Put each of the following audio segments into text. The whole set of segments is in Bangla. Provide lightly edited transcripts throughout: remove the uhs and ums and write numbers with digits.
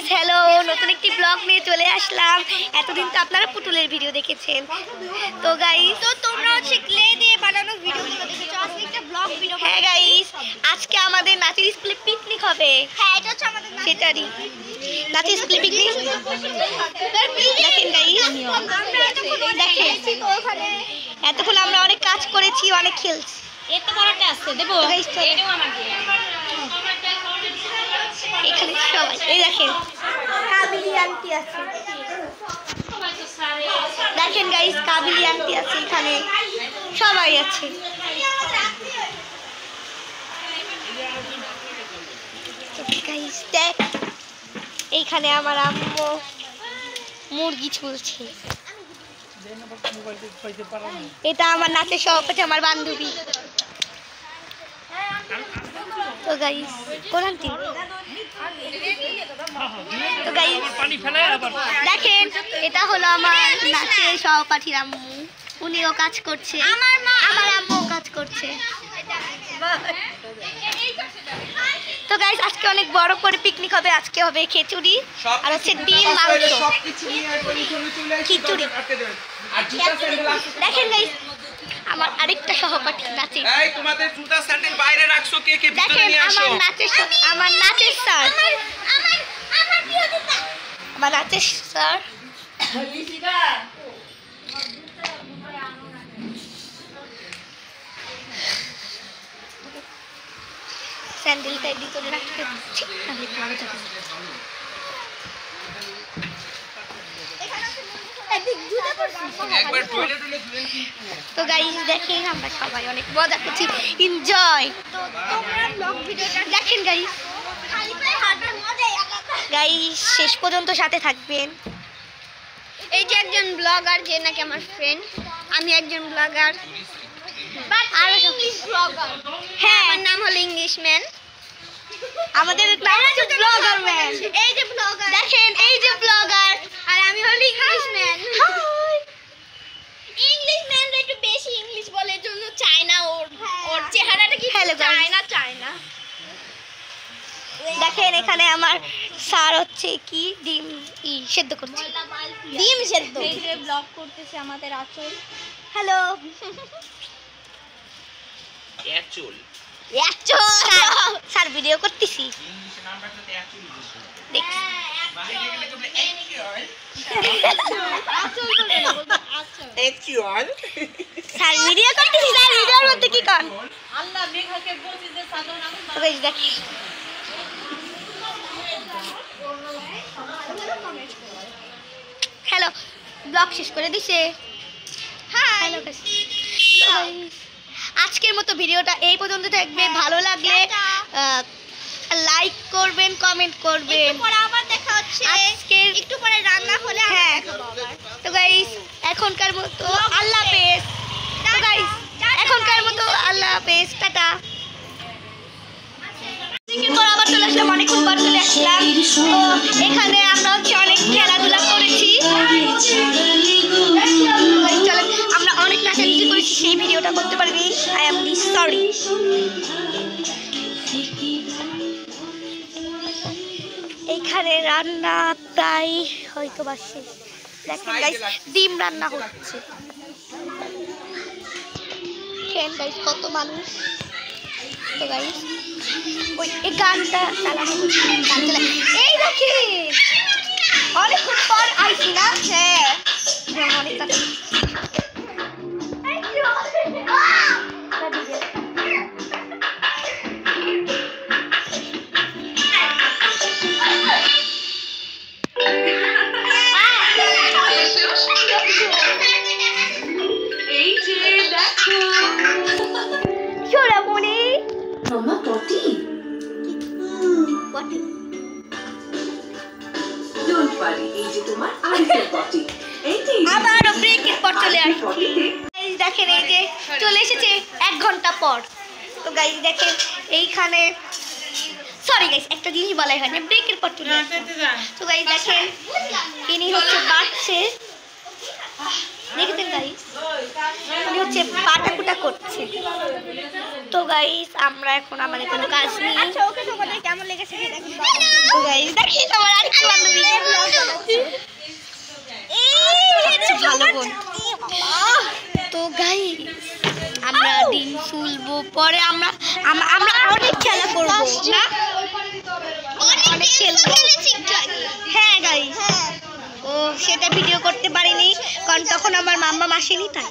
গাইস হ্যালো, নতুন একটি ব্লগ নিয়ে চলে আসলাম। এতদিন তো আপনারা পুতুলের ভিডিও দেখেছেন, তো গাইস তো তোমরা হচ্ছে ক্লে দিয়ে বানানো ভিডিওগুলো দেখেছো। আজকে একটা ব্লগ ভিডিও। হ্যাঁ গাইস, আজকে আমাদের নাচের স্কুলে পিকনিক হবে। হ্যাঁ, এটা হচ্ছে আমাদের সেটারই নাচের স্কুলে পিকনিক। দেখেন গাইস, দেখেন এতক্ষণ আমরা অনেক কাজ করেছি, অনেক খেলছি। এত বড়টা আছে দেবো, এটাও আমাকে। এখানে সবাই এই দেখেন কাবিলি আন্টি আছে, দেখেন গাইস কাবিলি আন্টি আছে, এখানে সবাই আছে। গাইস দেখ, এইখানে আমার আম্মু মুরগি ছুলছে। এটা আমার নাচের সহপাঠী, আমার বান্ধবী। তো গাইস কোন আন্টি? তো গাইস দেখেন, এটা হলো আমার নাচের সহপাঠী আম্মু, উনিও কাজ করছে, আমার আম্মুও কাজ করছে। তো গাইস আজকে অনেক বড় করে পিকনিক হবে। আজকে হবে খিচুড়ি আর হচ্ছে ডিম মাংস, খিচুড়ি। দেখেন গাইস আমার আরেকটা সহপাঠী নাচে। এই তোমাদের জুতা স্যান্ডেল বাইরে রাখছো, কে কে ভিতরে নিয়ে আসো। আমার নাচের স্যার, আমার নাচের স্যার। স্যান্ডেলটা ভিতরে রাখতে হচ্ছে, তাহলে ভালো থাকবে। তো গাইস দেখেন আমরা সবাই অনেক মজা করছি, এনজয়। দেখেন গাইস, গাইস শেষ পর্যন্ত সাথে থাকবেন। এই যে একজন ব্লগার, যে নাকি আমার ফ্রেন্ড, আমি একজন ব্লগার। হ্যাঁ, আমার নাম হলো ইংলিশম্যান। আমাদের নাম হচ্ছে ব্লগার ম্যান। এই যে ব্লগার, দেখেন এই যে ব্লগার, আর আমি হলো ইংলিশম্যান। ইংলিশম্যান একটু বেশি ইংলিশ বলে, জন্য চায়না, ওর চেহারাটা কি চায়না। দেখেন এখানে আমার স্যার হচ্ছে কি ডিম সেদ্ধ করছে, ডিম সেদ্ধ। এই যে ব্লগ করতেছে আমাদের আঁচল। হ্যালো আঁচল, স্যার ভিডিও করতেছি। স্যার ভিডিও করতেছি, স্যার ভিডিওর মধ্যে কি কর? আল্লাহ মেঘাকে বলছি যে সাধন আমি দেখি হ্যালো, ব্লগ শেষ করে দিছে। হ্যালো আজকের মতো ভিডিওটা এই পর্যন্ত থাকবে। ভালো লাগলে লাইক করবেন, কমেন্ট করবেন। আবার দেখা হচ্ছে একটু পরে রান্না হলে। হ্যাঁ তো গাইস এখনকার মতো আল্লাহ হাফেজ। তো গাইস এখনকার মতো আল্লাহ হাফেজ, টাটা। আবার চলে আসলাম, অনেকক্ষণ পর চলে আসলাম। তো এখানে আমরা হচ্ছে অনেক খেলাধুলা করেছি, আমরা অনেক নাচানাচি করেছি, সেই ভিডিওটা করতে পারিনি, আই এম সরি। এইখানে রান্না প্রায় হয়তো বা শেষ। দেখেন গাইস ডিম রান্না হচ্ছে, দেখেন গাইস কত মানুষ। তো গাইস ওই এই গানটা চালানো হচ্ছে, এই দেখেন অনেকক্ষণ পর আইছি না। হ্যাঁ অনেক কাছে আবারও ব্রেকের পর চলে আসছি। দেখেন এই যে চলে এসেছে 1 ঘন্টা পর। তো গাইস দেখেন এইখানে, সরি গাইস একটা জিনিস বলাই হয়নি, ব্রেকের পর চলে আসছে। তো গাইস দেখেন ইনি হচ্ছে বাচ্চে, দেখেছেন গাইস উনি হচ্ছে বাটাকুটা করছে। তো গাইস আমরা এখন আমাদের কোনো কাজ নেই। আচ্ছা ওকে, তোমাদের কেমন লেগেছে? তো গাইস দেখেন আমার ভালো বোন। তো গাইস আমরা ডিম তুলবো, পরে আমরা অনেক খেলা করবো না, অনেক খেলবো। হ্যাঁ গাইস, ও সেটা ভিডিও করতে পারিনি কারণ তখন আমার মাম্মা আসেনি তাই।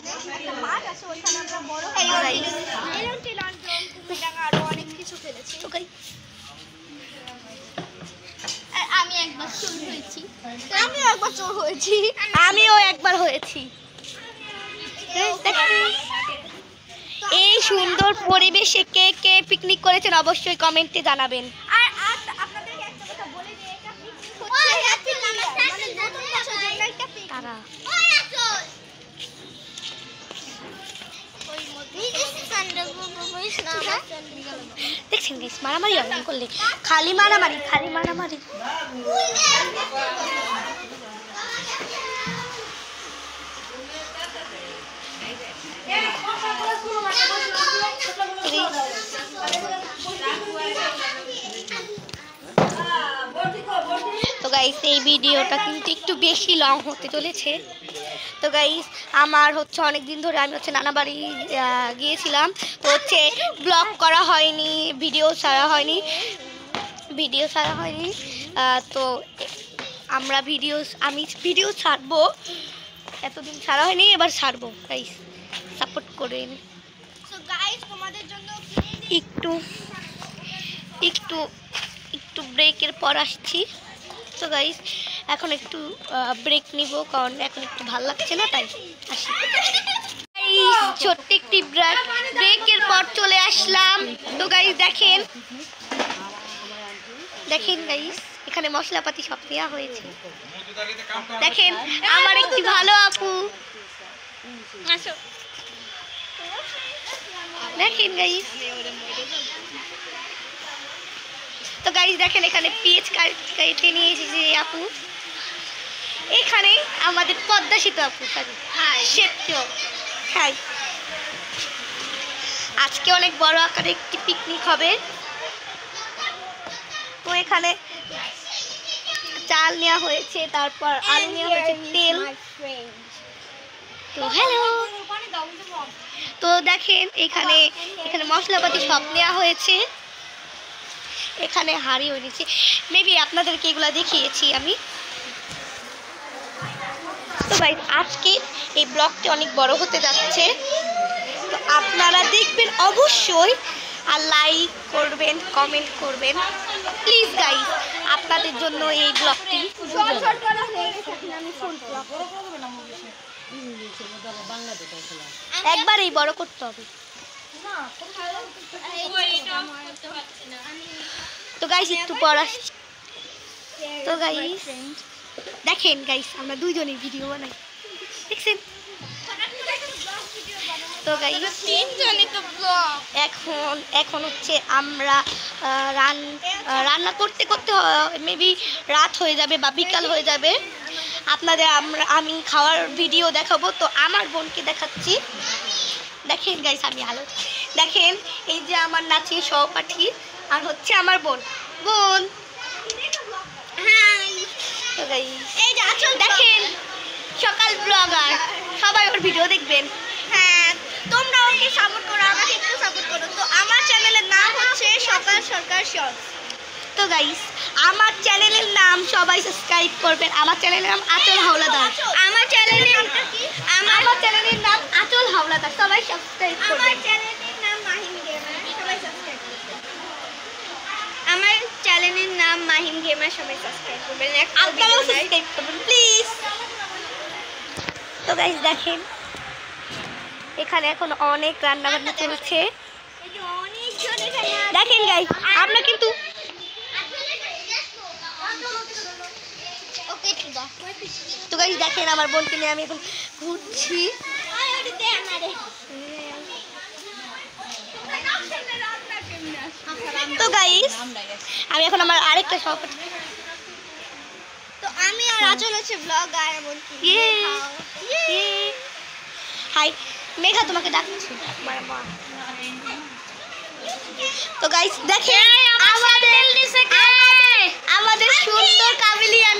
আমিও একবার হয়েছি। এই সুন্দর পরিবেশে কে কে পিকনিক করেছেন অবশ্যই কমেন্টে জানাবেন। দেখছেন গাইস, মারামারি অনেক করলে খালি মারামারি। তো গাইস এই ভিডিওটা কিন্তু একটু বেশি লং হতে চলেছে। তো গাইস আমার হচ্ছে অনেক দিন ধরে আমি হচ্ছে নানা বাড়ি গিয়েছিলাম, তো হচ্ছে ব্লগ করা হয়নি, ভিডিও ছাড়া হয়নি। তো আমি ভিডিও ছাড়বো, এতদিন ছাড়া হয়নি, এবার ছাড়বো। গাইস সাপোর্ট করেন। তোমাদের জন্য একটু ব্রেকের পর আসছি। তো গাইস এখন একটু ব্রেক নিব কারণ এখন একটু ভালো লাগছে না তাই আসি। ছোট্ট একটি ব্রেকের পর চলে আসলাম। তো গাইস দেখেন গাইস এখানে মশলাপাতি সব দেওয়া হয়েছে। দেখেন আমার একটি ভালো আপু, দেখেন গাইস। তো গাইস দেখেন এখানে পেঁয়াজ কেটে নিয়ে এসেছে আপু। এখানে আমাদের পদ্মা সেতু আপু, হ্যাঁ আজকে অনেক বড় আকারে একটি পিকনিক হবে। তো এখানে চাল নেওয়া হয়েছে, তারপর আলু নেওয়া হয়েছে, তেল। তো হ্যালো, তো দেখেন এখানে মশলাপাতি সব নেওয়া হয়েছে। এখানে হাঁড়ি হয়ে নিচ্ছে, মেবি আপনাদেরকে এগুলো দেখিয়েছি আমি। তো ভাই আজকে এই ব্লগটি অনেক বড় হতে যাচ্ছে, তো আপনারা দেখবেন অবশ্যই, আর লাইক করবেন, কমেন্ট করবেন প্লিজ গাইস, আপনাদের জন্য এই ব্লগটি। একবারেই বড় করতে হবে। তো গাইস একটু পর আসছি। তো গাইস দেখেন গাইস আমরা দুইজনের ভিডিও বানাই, দেখছেন। তো গাইস এখন হচ্ছে আমরা রান্না করতে মেবি রাত হয়ে যাবে বা বিকাল হয়ে যাবে। আপনাদের আমি খাওয়ার ভিডিও দেখাবো। তো আমার বোনকে দেখাচ্ছি, দেখেন গাইস আমি আলো দেখেন, এই যে আমার নাচি সহপাঠী আর হচ্ছে আমার বোন। তো গাইস দেখেন সকাল ব্লগার, সবাই ওর ভিডিও দেখবেন। হ্যাঁ তোমরা ওকে সাপোর্ট করো, আমাকে একটু সাপোর্ট করো। তো আমার চ্যানেলের নাম হচ্ছে সকাল সরকার শর্টস। তো গাইস আমার চ্যানেলের নাম সবাই সাবস্ক্রাইব করবেন। আমার চ্যানেলের নাম আচল হাওলাদার। আমার চ্যানেলের নাম আচল হাওলাদার, সবাই সাবস্ক্রাইব করবেন। আমার চ্যানেলের নাম মাহিম গেমার, সবাই সাবস্ক্রাইব করবেন। আমার চ্যানেলের নাম মাহিম গেমার, সবাই সাবস্ক্রাইব করবেন। আপনারাও সাবস্ক্রাইব করবেন প্লিজ। তো গাইস দেখেন এখানে এখন অনেক রান্না বান্না চলছে। দেখেন গাইস আমরা কিন্তু তো গাইস দেখেন আমার বোনকে নিয়ে আমি এখন ঘুরছি। তো গাইস আমি এখন আমার আরেকটা সহপাঠী, তো আমি আর আচল হচ্ছে ব্লগার। হাই মেঘা, তোমাকে ডাকছি। তো গাইস দেখেন আমাদের সুন্দর কাবিলিয়া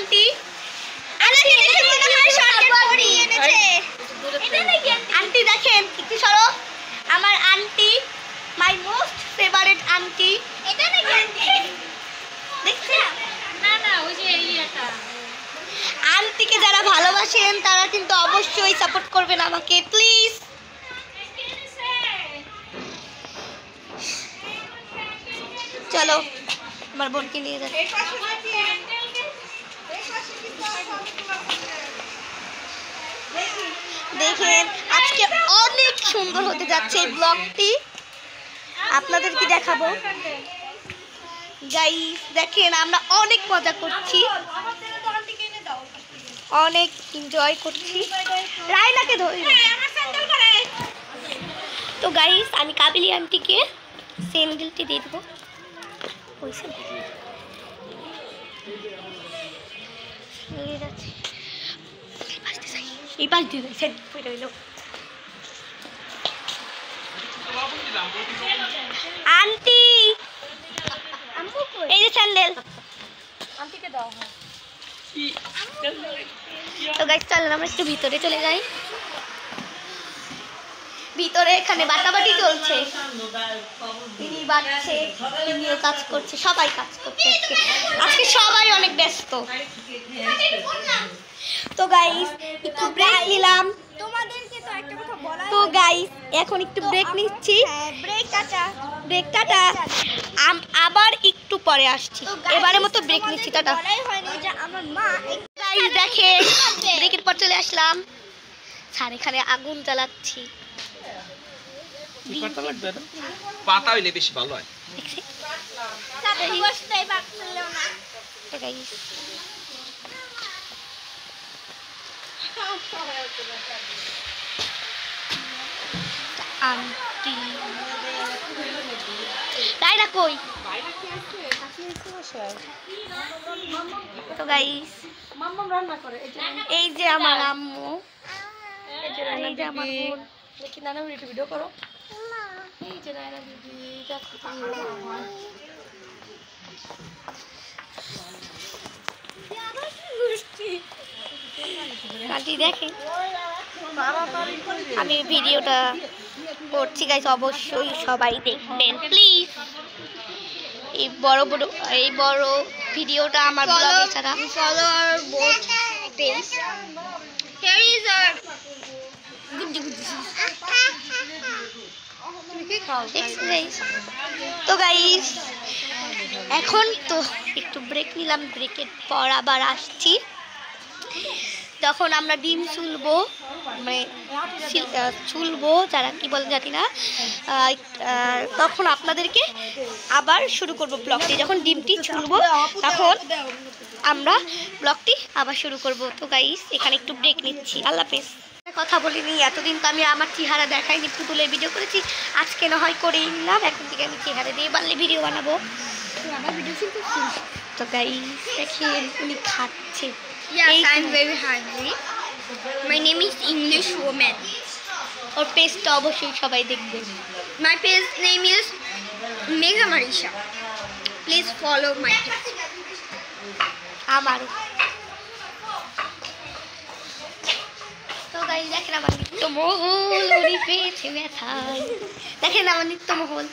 আছেন তারা কিন্তু অবশ্যই সাপোর্ট করবেন আমাকে প্লিজ। চলো আমার বোনকে নিয়ে যাচ্ছি। দেখেন আজকে অনেক সুন্দর হতে যাচ্ছে এই ব্লগটি, আপনাদেরকে দেখাবো। গাইস দেখেন আমরা অনেক মজা করছি, অনেক এনজয় করছি। রায়নাকে ধরি। তো গাইস আমি কাবিলি আন্টিকে স্যান্ডেলটি দিয়ে দেবো। এই পাশ দিয়ে আন্টি এই যে স্যান্ডেল আন্টিকে দাও। তো গাইস চলেন আমরা একটু ভিতরে চলে যাই। ভিতরে এখানে বাটাবাটি চলছে, তিনি বাটছে, তিনিও কাজ করছে, সবাই কাজ করছে আজকে সবাই অনেক ব্যস্ত। তো গাইস একটু ব্রেক নিলাম, তোমাদেরকে তো একটা কথা বলা। তো গাইস এখন একটু ব্রেক নিচ্ছি, ব্রেক টাটা। ব্রেক টাটা, আবার একটু পরে আসছি। এবারের মতো ব্রেক নিচ্ছি, টাটা। বলাই হয়নি যে আমার মা গাইস দেখেন ব্রেকের পর চলে আসলাম, স্যার এখানে আগুন জ্বালাচ্ছি। পাতা হইলে বেশি ভালো হয়। বসতেই পারছিল না। তো গাইস আন্টি রায়না কই? তো গাইস এই যে আমার আম্মু, এই যে আমার বোন। দেখি নানা ভিডিও করো। এই যে রায়না দিদি, দেখো আন্টি দেখে আমি ভিডিওটা করছি গাইস, অবশ্যই সবাই দেখবেন প্লিজ। এই বড় ভিডিওটা আমার ব্লগে ছাড়া। Follow our both page. Here is our তো গাইস এখন তো একটু ব্রেক নিলাম, ব্রেকের পর আবার আসছি। তখন আমরা ডিম চুলবো, মানে চুলবো, যারা কি বলে জানি না। তখন আপনাদেরকে আবার শুরু করব ব্লগটি। যখন ডিমটি চুলবো তখন আমরা ব্লগটি আবার শুরু করব। তো গাইস এখানে একটু ব্রেক নিচ্ছি, আল্লাহ হাফেজ। কথা বলিনি এতদিন, তো আমি আমার চেহারা দেখাইনি, পুতুলের ভিডিও করেছি, আজকে না হয় করেই নিলাম। এখন থেকে আমি চেহারা দিয়ে বাড়লে ভিডিও বানাবো। তো গাইস দেখেন উনি খাচ্ছে। Yes, I'm very hungry. My name is English Woman. ওর পেজটা অবশ্যই সবাই দেখবেন। My page name is Megha Marisha. Please follow my page. আমারও। তো গাইস দেখেন আমার নিত্যমহল উনি পেয়েছে ব্যথায়। দেখেন আমার নিত্যমহল।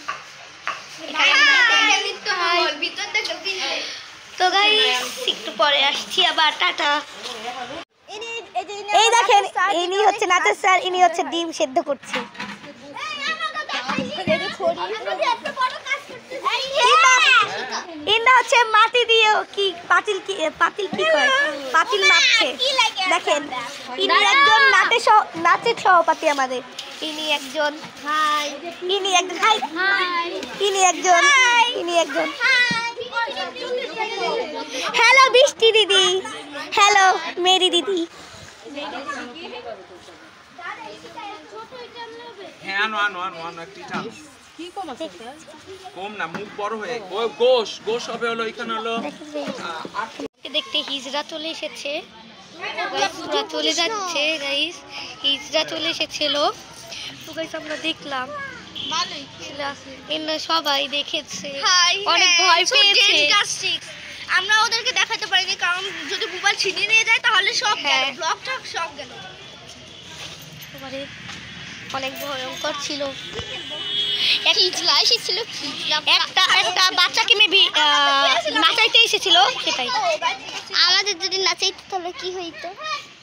তো গাইস একটু পরে আসছি আবার, টাটা। এই দেখেন ইনি হচ্ছে নাচের স্যার, ইনি হচ্ছে ডিম সেদ্ধ করছে। ইনা হচ্ছে মাটি দিয়ে কি পাতিল কি কয়, পাতিল মাপছে। দেখেন ইনি একজন নাচের সহপাঠী আমাদের। ইনি একজন হ্যালো বৃষ্টি দিদি, হ্যালো মেরি দিদি। হ্যাঁ আনো একটি চান্স। কম না, মুখ বড় হয়ে ও গোশ হবে হলো। এখানে হলো দেখতে হিজড়া চলে এসেছে, ওরা চলে যাচ্ছে গাইস, হিজড়া চলে এসেছিল। তো গাইস আমরা দেখলাম, সবাই দেখেছে, অনেক ভয় পেয়েছে। আমরা ওদেরকে দেখাতে পারিনি, কারণ যদি মোবাইল ছিনিয়ে নিয়ে যায় তাহলে সব গেল, ব্লগটা সব গেল। অনেক ভয়ঙ্কর ছিল। একটা বাচ্চাকে মেবি নাচাইতে এসেছিল, সেটাই। আমাদের যদি নাচাইতে তাহলে কি হইতো?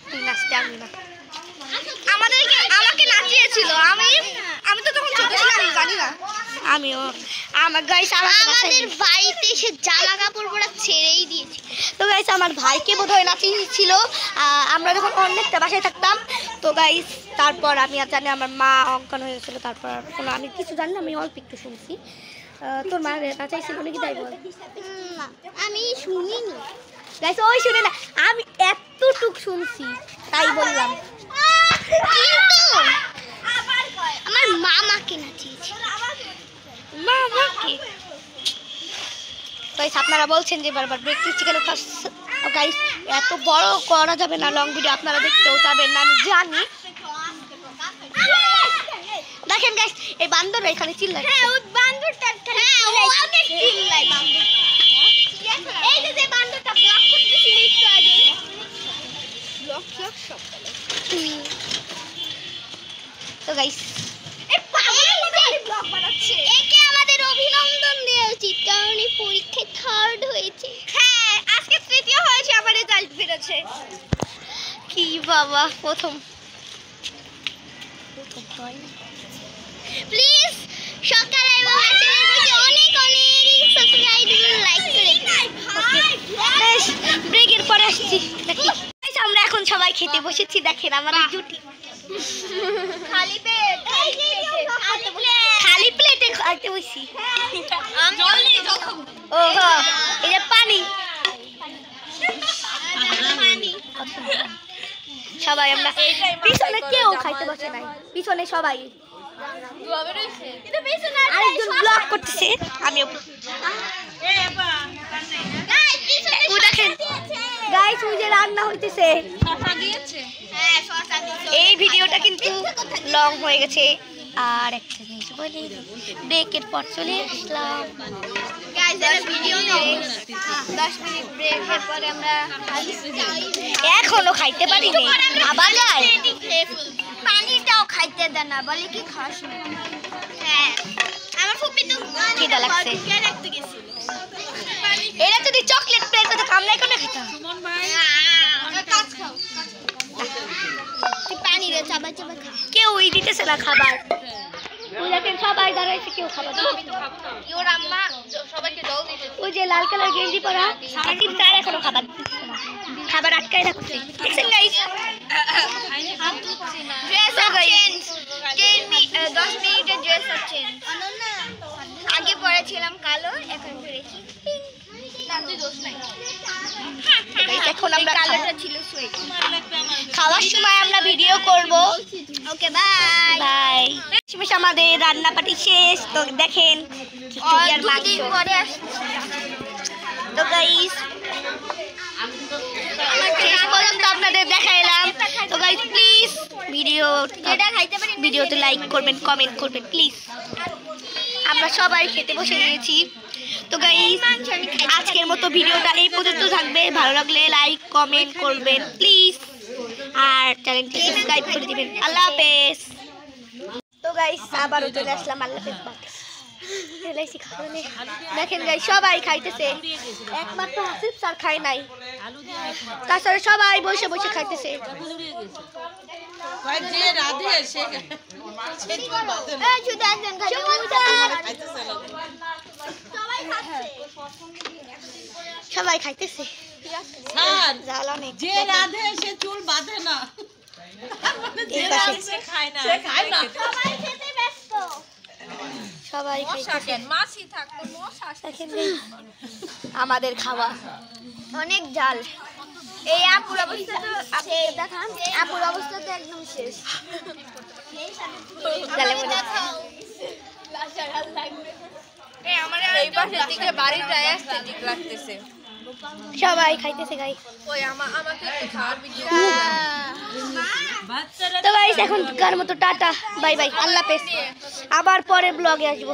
তুই নাচতে আমি না। আমাকে নাচিয়েছিল। আমি তো তখন ছোট ছিলাম, আমি জানি না। আমিও আমার গাইস আমাদের বাড়িতে এসে জামা কাপড় পরা ছেড়েই দিয়েছি। তো গাইস আমার ভাইকে বোধহয় নাচিয়েছিল আমরা যখন অনেকটা বাসায় থাকতাম। তো গাইস তারপর আমি আর জানি আমার মা অজ্ঞান হয়ে গেছিলো। তারপর কোনো আমি কিছু জানি না, আমি অল্প একটু শুনছি। তোর মা নাচাইছিল নাকি তাই বল? আমি শুনিনি গাইস, ওই শুনে না, আমি এতটুক শুনছি তাই বললাম। কিন্তু আমার মামাকে নাচিয়েছে। মামাকে গাইস আপনারা বলছেন যে বারবার ব্রেক দিচ্ছি কেন? গাইস এত বড় করা যাবে না লং ভিডিও, আপনারা দেখতেও যাবেন না আমি জানি। দেখেন গাইস এই বান্দররা এখানে চিল্লায়। হ্যাঁ, ওই বান্দরটা অনেক চিল্লায়। বান্দর এই যে বান্দরটা ব্লক করতেছিল একটু আগে। ব্লক সব তো গাইস এই পাগলের মতো ব্লগ বানাচ্ছে। একে আমাদের অভিনন্দন দেওয়া উচিত, কারণ এই পরীক্ষায় থার্ড হয়েছে। হ্যাঁ, আজকে তৃতীয় হয়েছে, আবার রেজাল্ট বেরোচ্ছে। কি বাবা প্রথম প্লিজ সকালে বাবা চ্যানেলটাকে অনেক সাবস্ক্রাইব এবং লাইক করে দিন। ব্রেকের পরে আসছি দেখি। Guys, আমরা এখন সবাই খেতে বসেছি, দেখেন আমাদের জুটি। খালি পেট, খালি প্লেটে খাইতে বসি। জলদি ও হ্যাঁ, এই যে পানি। সবাই আমরা পিছনে কেউ খাইতে বসে নাই, পিছনে সবাই আরেকজন ব্লগ করতেছে। আমিও দেখেন গাইস ওই যে রান্না হইতেছে। এই ভিডিওটা কিন্তু লং হয়ে গেছে। আর একটা জিনিস বলি, ব্রেকের পর চলে আসলাম। ভিডিও নেই, 10 মিনিট ব্রেকের পরে আমরা এখনো খাইতে পারিনি, আবার যাই। পানিটাও খাইতে দেয় না, বলে কি খাস না। হ্যাঁ, আমার ফুপি তো খিদা লাগছে। রাখতে গেছিল। এরা যদি চকলেট প্লেট তো কামলাই করে খেতাম। পানি রে চাবা চাবা খা। কেউই দিতেছে না খাবার। ওই দেখেন সবাই দাঁড়াইছে, কেউ খাবার দিতেছে না। ওর আম্মা সবাইকে জল দিতে। ওই যে লাল কালার গেঞ্জি পরা কিন্তু তার এখনো খাবার দিতেছে না, খাবার আটকাই রাখছে। দেখছেন গাইস? ড্রেস আপ চেঞ্জ, 10 মিনিটের ড্রেস আপ চেঞ্জ। আগে পরেছিলাম কালো, এখন পরেছি পিঙ্ক। না তুই দোষ নাই। এখন আমরা কালোটা ছিল সুইট। খাওয়ার সময় আমরা ভিডিও করব। Okay bye bye. শেষ আমাদের রান্না পাটি শেষ। তো দেখেন খিচুড়ি আর মাংস। দুদিন পরে আসছি। তো গাইস শেষ পর্যন্ত আপনাদের দেখাইলাম। তো গাইস প্লিজ যেটা খাইতে পারি ভিডিওতে লাইক করবেন, কমেন্ট করবেন প্লিজ। আমরা সবাই খেতে বসে গিয়েছি। তো গাইস আজকের মতো ভিডিওটা এই পর্যন্ত থাকবে। ভালো লাগলে লাইক কমেন্ট করবেন প্লিজ, আর চ্যানেলটি সাবস্ক্রাইব করে দিবেন। আল্লাহ হাফেজ। তো গাইস আবারও চলে আসলাম। আল্লাহ হাফেজ। দেখেন গাইস সবাই খাইতেছে, একমাত্র হাসিব স্যার খায় নাই, তাছাড়া সবাই বসে বসে খাইতেছে। সবাই খাইতেছে। যে রাধে সে চুল বাঁধে না, সবাই আমাদের খাওয়া অনেক জাল। এই আপুর অবস্থা তো দেখান, আপুর অবস্থা তো একদম শেষ। এই পাশের দিকে বাড়িটা অ্যাস্থেটিক লাগতেছে। সবাই খাইতেছে গাই। ওই আমাকে খাওয়ার ভিডিও। তো গাইস এখনকার মতো টাটা, বাই বাই, আল্লাহ হাফেজ। আবার পরে ব্লগে আসবো।